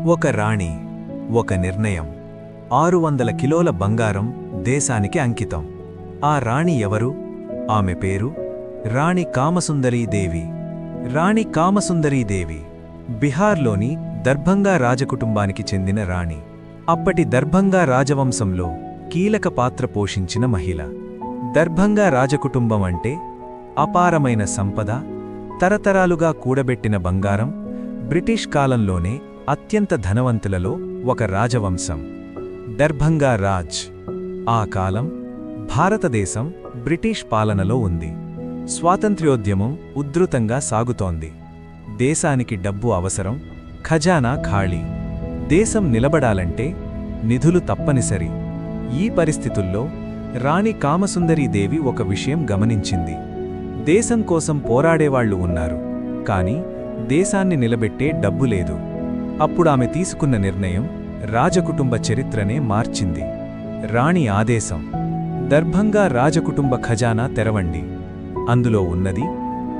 ఒక రాణి, ఒక నిర్ణయం. 600 కిలోల బంగారం దేశానికి అంకితం. ఆ రాణి ఎవరు? ఆమె పేరు రాణి కామసుందరీదేవి. రాణి కామసుందరీదేవి బిహార్లోని దర్భంగా రాజకుటుంబానికి చెందిన రాణి. అప్పటి దర్భంగా రాజవంశంలో కీలక పాత్ర పోషించిన మహిళ. దర్భంగా రాజకుటుంబం అంటే అపారమైన సంపద, తరతరాలుగా కూడబెట్టిన బంగారం, బ్రిటిష్ కాలంలోనే అత్యంత ధనవంతులలో ఒక రాజవంశం. దర్భంగా రాజ్. ఆ కాలం భారతదేశం బ్రిటిష్ పాలనలో ఉంది. స్వాతంత్ర్యోద్యమం ఉధృతంగా సాగుతోంది. దేశానికి డబ్బు అవసరం, ఖజానా ఖాళీ. దేశం నిలబడాలంటే నిధులు తప్పనిసరి. ఈ పరిస్థితుల్లో రాణి కామసుందరీదేవి ఒక విషయం గమనించింది. దేశం కోసం పోరాడేవాళ్లు ఉన్నారు, కాని దేశాన్ని నిలబెట్టే డబ్బు లేదు. అప్పుడు ఆమె తీసుకున్న నిర్ణయం రాజకుటుంబ చరిత్రనే మార్చింది. రాణి ఆదేశం: దర్భంగా రాజకుటుంబ ఖజానా తెరవండి. అందులో ఉన్నది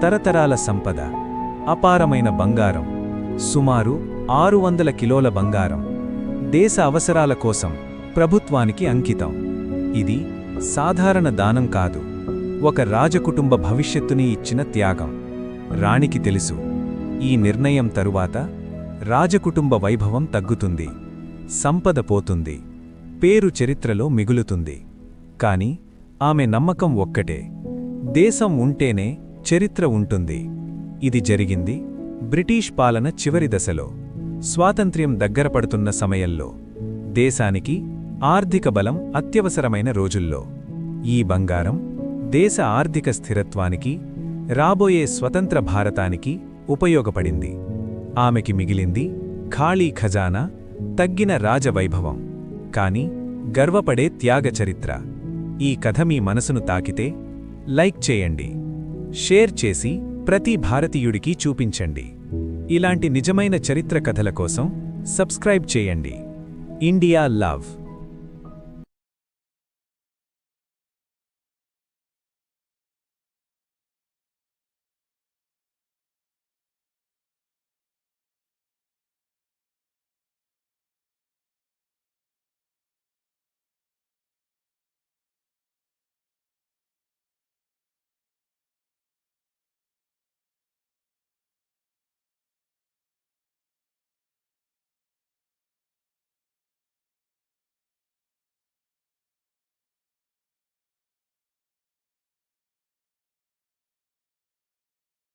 తరతరాల సంపద, అపారమైన బంగారం, సుమారు 600 కిలోల బంగారం. దేశ అవసరాల కోసం ప్రభుత్వానికి అంకితం. ఇది సాధారణ దానం కాదు, ఒక రాజకుటుంబ భవిష్యత్తుని ఇచ్చిన త్యాగం. రాణికి తెలుసు, ఈ నిర్ణయం తరువాత రాజకుటుంబ వైభవం తగ్గుతుంది, సంపద పోతుంది, పేరు చరిత్రలో మిగులుతుంది. కాని ఆమె నమ్మకం ఒక్కటే: దేశం ఉంటేనే చరిత్ర ఉంటుంది. ఇది జరిగింది బ్రిటిష్ పాలన చివరి దశలో, స్వాతంత్ర్యం దగ్గరపడుతున్న సమయంలో, దేశానికి ఆర్థిక బలం అత్యవసరమైన రోజుల్లో. ఈ బంగారం దేశ ఆర్థిక స్థిరత్వానికి, రాబోయే స్వతంత్ర భారతానికి ఉపయోగపడింది. ఆమెకి మిగిలింది ఖాళీ ఖజానా, తగ్గిన రాజవైభవం, కాని గర్వపడే త్యాగచరిత్ర. ఈ కథ మీ మనసును తాకితే లైక్ చేయండి, షేర్ చేసి ప్రతి భారతీయుడికి చూపించండి. ఇలాంటి నిజమైన చరిత్ర కథల కోసం సబ్స్క్రైబ్ చేయండి. India love.